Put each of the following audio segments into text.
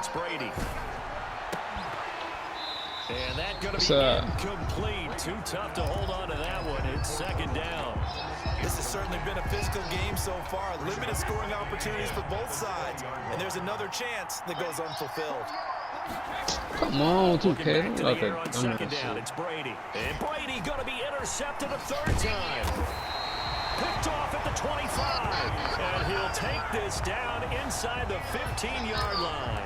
It's Brady. And that's going to be incomplete. Too tough to hold on to that one. It's second down. This has certainly been a physical game so far. Limited scoring opportunities for both sides. And there's another chance that goes unfulfilled. Come on, 2K. On second down, it's Brady. And Brady going to be intercepted a third time. Picked off at the 25. And he'll take this down inside the 15-yard line.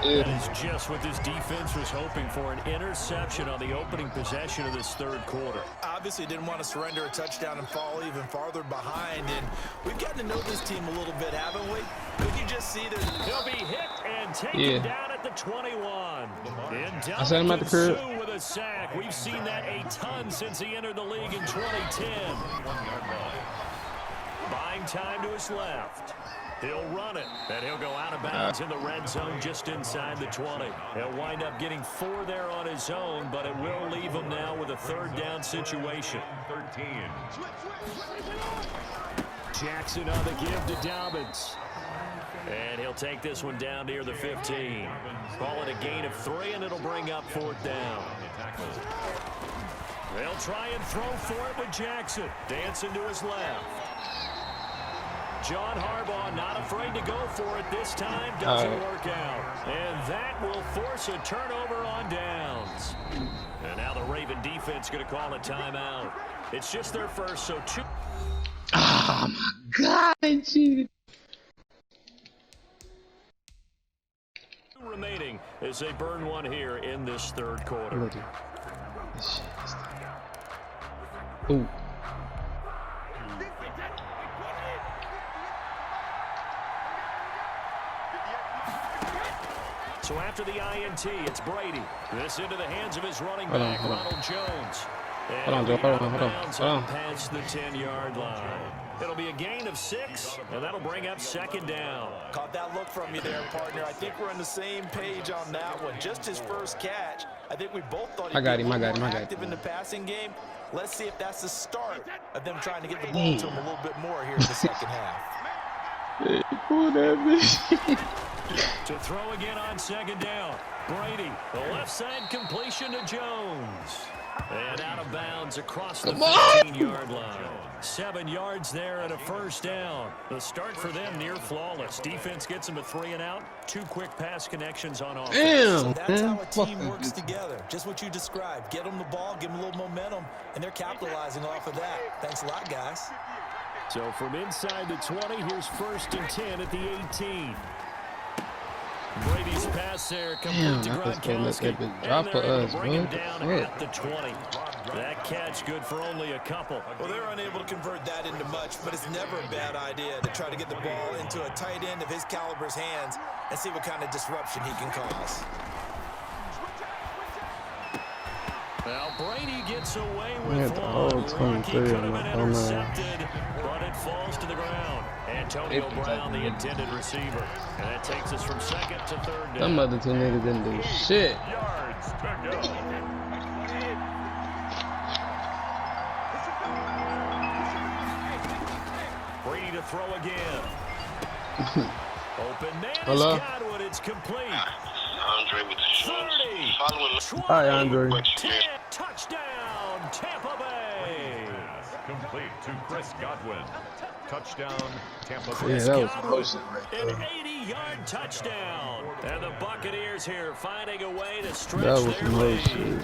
That is just what this defense was hoping for, an interception on the opening possession of this third quarter. Obviously didn't want to surrender a touchdown and fall even farther behind. And we've gotten to know this team a little bit, haven't we? Could you just see that he'll be hit and taken down at the 21. I said him at the curb. With a sack. We've seen that a ton since he entered the league in 2010. Buying time to his left. He'll run it, and he'll go out of bounds in the red zone just inside the 20. He'll wind up getting 4 there on his own, but it will leave him now with a third down situation. 13. Jackson on the give to Dobbins. And he'll take this one down near the 15. Call it a gain of 3, and it'll bring up 4th down. They'll try and throw for it with Jackson. Dancing to his left. John Harbaugh not afraid to go for it this time. Doesn't work out. And that will force a turnover on downs. And now the Raven defense going to call a timeout. It's just their first, so 2. Oh, my God, I cheated. Remaining as they burn one here in this third quarter. Ooh. So after the INT, it's Brady. This into the hands of his running back, Ronald Jones. Hold on. Past the 10-yard line. It'll be a gain of 6, and that'll bring up second down. Caught that look from you there, partner. I think we're on the same page on that one. Just his first catch. I think we both thought he'd be active in the passing game. Let's see if that's the start of them trying to get the ball to him a little bit more here in the second half. Pull that bitch. To throw again on second down. Brady, the left side completion to Jones. And out of bounds across the 15-yard line. 7 yards there and a first down. The start for them near flawless. Defense gets them a 3 and out. 2 quick pass connections on offense. Damn, so that's how a team works together. Just what you described. Get them the ball, give them a little momentum, and they're capitalizing off of that. Thanks a lot, guys. So from inside the 20, here's 1st and 10 at the 18. Brady's pass there complete to Gronkowski. And they're able to bring him down at the 20. That catch good for only a couple. Well, they're unable to convert that into much, but it's never a bad idea to try to get the ball into a tight end of his caliber's hands and see what kind of disruption he can cause. Well, Brady gets away with one. Rocky could have been intercepted, but it falls to the ground. Antonio Brown, the intended receiver. And that takes us from 2nd to 3rd down. Them other 2 niggas didn't do shit. Yards to go. Brady to throw again. Open man has got one. It's complete. Andre with the shots. 30. Hi, Andre. 10. Touchdown, Tampa Bay. Complete to Chris Godwin. Touchdown, Tampa Bay. Chris Godwin, an 80-yard touchdown. And the Buccaneers here finding a way to stretch their lead.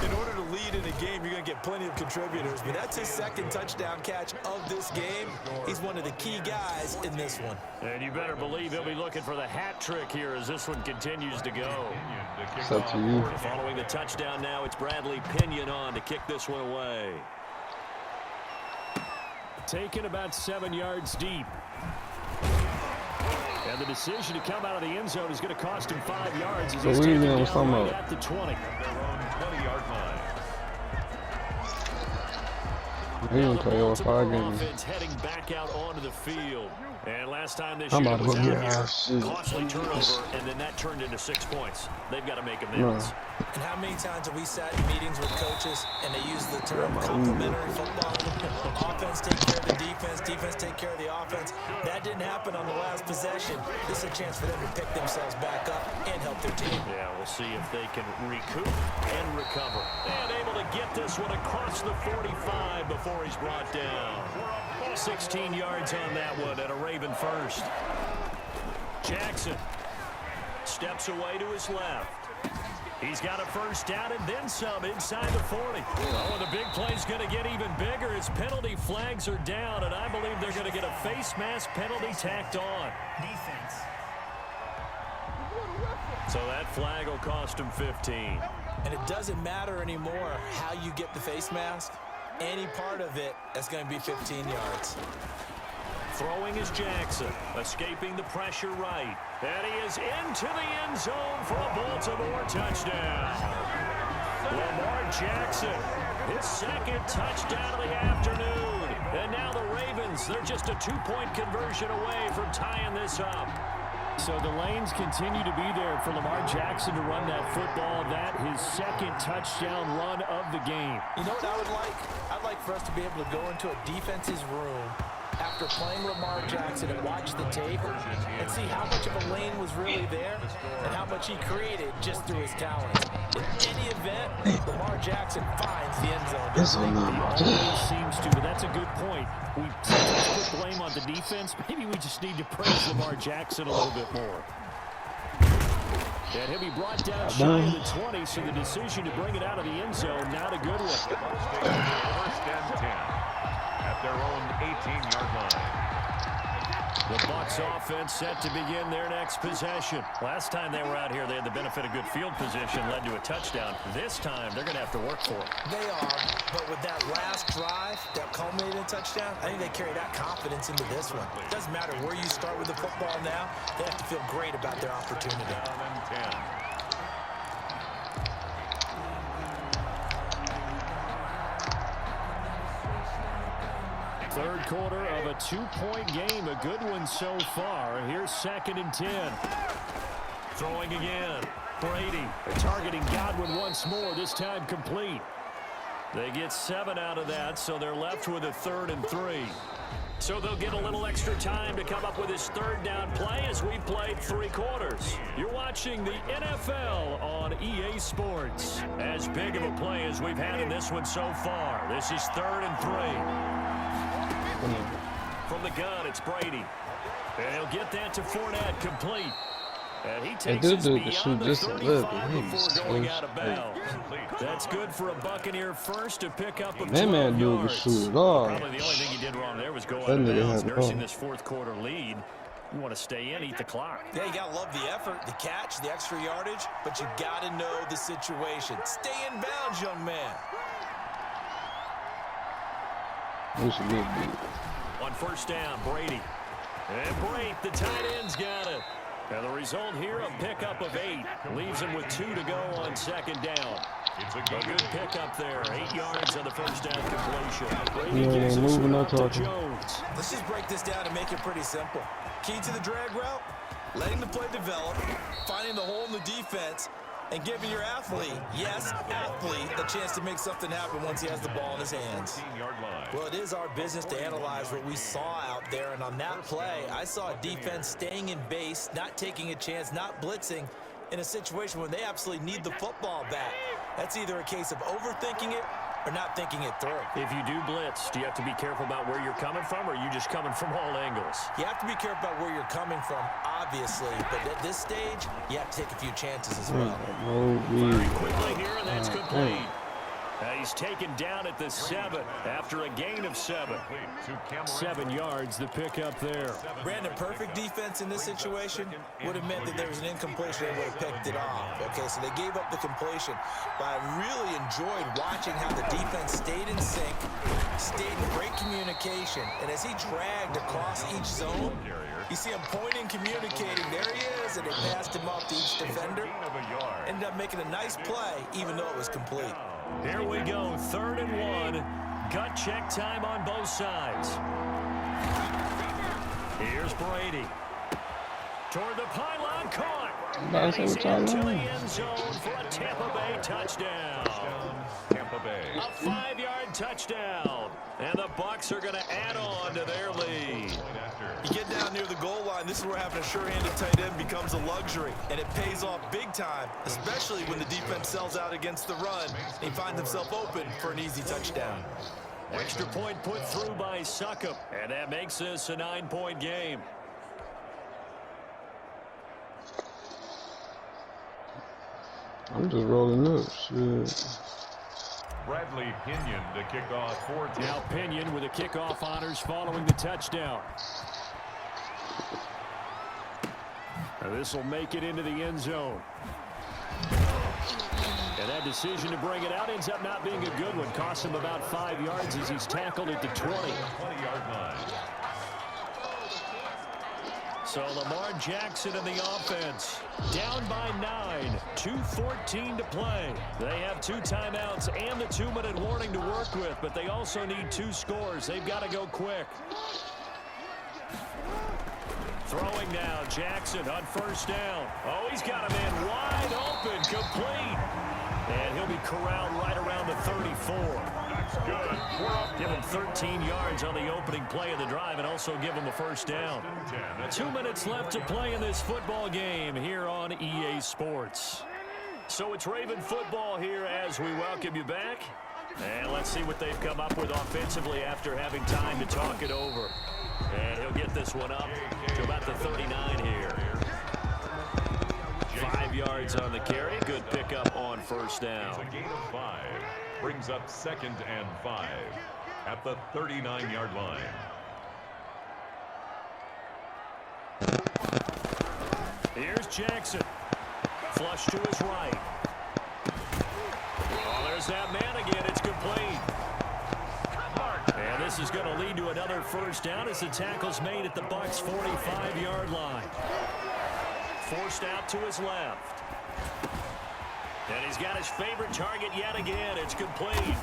In order to lead in a game, you're going to get plenty of contributors, but that's his 2nd touchdown catch of this game. He's one of the key guys in this one. And you better believe he'll be looking for the hat trick here as this one continues to go. It's up to you. Following the touchdown now, it's Bradley Pinion on to kick this one away. Taken about 7 yards deep. And the decision to come out of the end zone is going to cost him 5 yards. As he's taken down right at the 20. Their own 20-yard line. Now the Baltimore offense heading back out onto the field. And last time this year was out here, costly turnover, and then that turned into 6 points. They've got to make amends. And how many times have we sat in meetings with coaches and they use the term complementary football? Offense take care of the defense, defense take care of the offense. That didn't happen on the last possession. This is a chance for them to pick themselves back up and with their team. Yeah, we'll see if they can recoup and recover. And able to get this one across the 45 before he's brought down. 16 yards on that one and a Raven first. Jackson steps away to his left. He's got a first down and then some inside the 40. Oh, and the big play's going to get even bigger as penalty flags are down, and I believe they're going to get a face mask penalty tacked on. Defense. So that flag will cost him 15. And it doesn't matter anymore how you get the face mask. Any part of it is going to be 15 yards. Throwing is Jackson, escaping the pressure right. And he is into the end zone for a Baltimore touchdown. Lamar Jackson, his second touchdown of the afternoon. And now the Ravens, they're just a 2-point conversion away from tying this up. So the lanes continue to be there for Lamar Jackson to run that football. That his second touchdown run of the game. You know what I would like? I'd like for us to be able to go into a defense's room after playing Lamar Jackson and watch the tape and see how much of a lane was really there and how much he created just through his talents. In any event, Lamar Jackson finds the end zone. He always seems to, but that's a good point. We sometimes put blame on the defense. Maybe we just need to praise Lamar Jackson a little bit more. And he'll be brought down shy of the 20, so the decision to bring it out of the end zone, not a good one. First and 10 at their own 18-yard line. The Bucs offense set to begin their next possession. Last time they were out here, they had the benefit of good field position, led to a touchdown. This time, they're going to have to work for it. They are, but with that last drive that culminated in a touchdown, I think they carry that confidence into this one. It doesn't matter where you start with the football now, they have to feel great about their opportunity. Down and 10. Third quarter of a 2-point game, a good one so far. Here's 2nd and 10. Throwing again. Brady targeting Godwin once more, this time complete. They get 7 out of that, so they're left with a 3rd and 3. So they'll get a little extra time to come up with his 3rd down play as we played 3 quarters. You're watching the NFL on EA Sports. As big of a play as we've had in this one so far. This is 3rd and 3. From the gun, it's Brady. And he'll get that to Fournette complete. And he takes us beyond the 35 before going out of bounds. That's good for a Buccaneer first to pick up a 12 yards. Probably the only thing he did wrong there was go out of bounds, nursing this 4th quarter lead. You want to stay in, eat the clock. Yeah, you got to love the effort, the catch, the extra yardage, but you got to know the situation. Stay in bounds, young man. On first down, Brady. And Brate, the tight end's got it. And the result here, a pickup of 8. Leaves him with 2 to go on 2nd down. It's a good pickup there. 8 yards on the first down completion. Brady gives it to Jones. Let's just break this down and make it pretty simple. Key to the drag route, letting the play develop, finding the hole in the defense, and giving your athlete, yes, athlete, a chance to make something happen once he has the ball in his hands. Well, it is our business to analyze what we saw out there, and on that play, I saw a defense staying in base, not taking a chance, not blitzing, in a situation when they absolutely need the football back. That's either a case of overthinking it or not thinking it through. If you do blitz, do you have to be careful about where you're coming from, or are you just coming from all angles? You have to be careful about where you're coming from, obviously, but at this stage, you have to take a few chances as well. Very quickly here, and that's complete. He's taken down at the 7 after a gain of 7. 7 yards, the pickup there. Brandon, perfect defense in this situation would have meant that there was an incompletion. They would have picked it off. Okay, so they gave up the completion. But I really enjoyed watching how the defense stayed in sync, stayed in great communication. And as he dragged across each zone, you see him pointing, communicating. There he is, and they passed him off to each defender. Ended up making a nice play, even though it was complete. Here we go, 3rd and 1. Gut check time on both sides. Here's Brady. Toward the pylon, caught. about to say what y'all into the doing. end zone for a Tampa Bay touchdown. Tampa Bay. A 5-yard touchdown. And the Bucs are going to add on to their lead. You get down near the goal line, this is where having a sure-handed tight end becomes a luxury, and it pays off big time, especially when the defense sells out against the run and he finds himself open for an easy touchdown. Extra point put through by Succop, and that makes this a 9-point game. I'm just rolling up. Shit. Bradley Pinion to kick off for Tampa. Now Pinion with the kickoff honors following the touchdown. This will make it into the end zone. And that decision to bring it out ends up not being a good one. Costs him about 5 yards as he's tackled at the 20. 20-yard line. So Lamar Jackson and the offense down by 9, 2:14 to play. They have 2 timeouts and the 2-minute warning to work with, but they also need 2 scores. They've got to go quick. Throwing now, Jackson on first down. Oh, he's got a man wide open, complete. And he'll be corralled right around the 34. That's good. Give him 13 yards on the opening play of the drive and also give him a first down. 2 minutes left to play in this football game here on EA Sports. So it's Raven football here as we welcome you back. And let's see what they've come up with offensively after having time to talk it over. And he'll get this one up to about the 39 here. 5 yards on the carry. Good pickup on first down. It's a gain of 5. Brings up 2nd and 5 at the 39-yard line. Here's Jackson. Flush to his right. Oh, there's that man again. It's complete. And this is going to lead to another first down as the tackle's made at the Bucs' 45-yard line. Forced out to his left. And he's got his favorite target yet again. It's complete.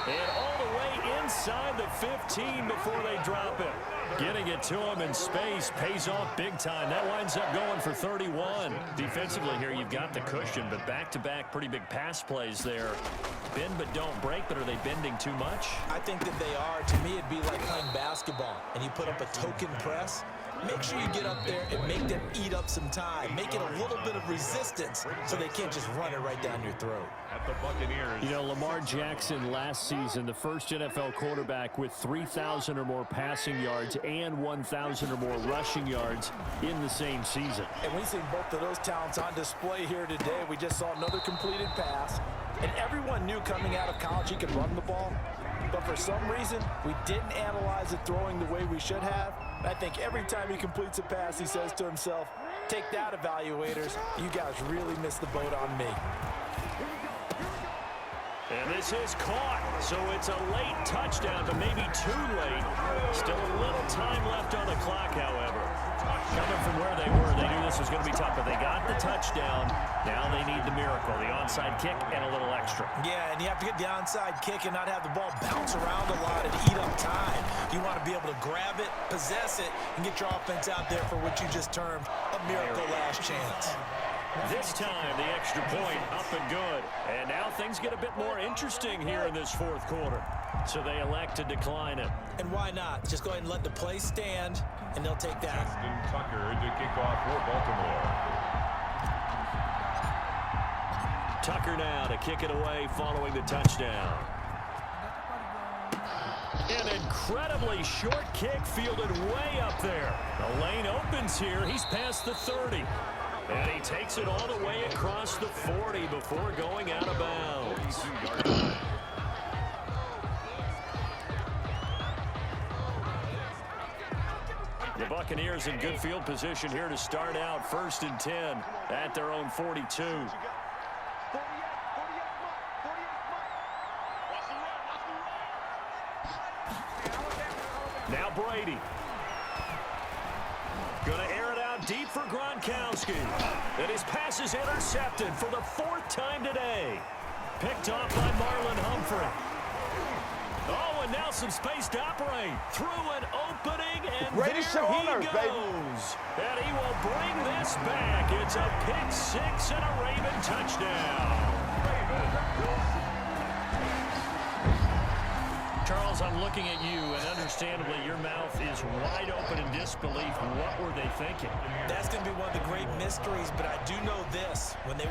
And all the way inside the 15 before they drop it. Getting it to him in space pays off big time. That winds up going for 31. Defensively here, you've got the cushion, but back-to-back pretty big pass plays there. Bend but don't break, but are they bending too much? I think that they are. To me, it'd be like playing basketball, and you put up a token press. Make sure you get up there and make them eat up some time. Make it a little bit of resistance so they can't just run it right down your throat. At the Buccaneers. You know, Lamar Jackson last season, the first NFL quarterback with 3,000 or more passing yards and 1,000 or more rushing yards in the same season. And we've seen both of those talents on display here today. We just saw another completed pass. And everyone knew coming out of college he could run the ball. But for some reason, we didn't analyze it throwing the way we should have. I think every time he completes a pass, he says to himself, take that, evaluators. You guys really missed the boat on me. And this is caught. So it's a late touchdown, but maybe too late. Still a little time left on the clock, however. Coming from where they were, they knew this was going to be tough, but they got the touchdown. Now they need the miracle, the onside kick and a little extra. Yeah, and you have to get the onside kick and not have the ball bounce around a lot and eat up time. You want to be able to grab it, possess it, and get your offense out there for what you just termed a miracle last chance. This time, the extra point up and good. And now things get a bit more interesting here in this fourth quarter. So they elect to decline it. And why not? Just go ahead and let the play stand, and they'll take that. Justin Tucker to kick off for Baltimore. Tucker now to kick it away following the touchdown. An incredibly short kick fielded way up there. The lane opens here. He's past the 30. And he takes it all the way across the 40 before going out of bounds. The Buccaneers in good field position here to start out 1st and 10 at their own 42. Now Brady. Going to air it out deep for Gronkowski. And his pass is intercepted for the 4th time today. Picked off by Marlon Humphrey. Oh, and now some space to operate. Through an opening, and Greatest there show he on earth, baby. goes. And he will bring this back. It's a pick six and a Raven touchdown. Charles, I'm looking at you, and understandably, your mouth is wide open in disbelief. What were they thinking? That's going to be one of the great mysteries, but I do know this. When they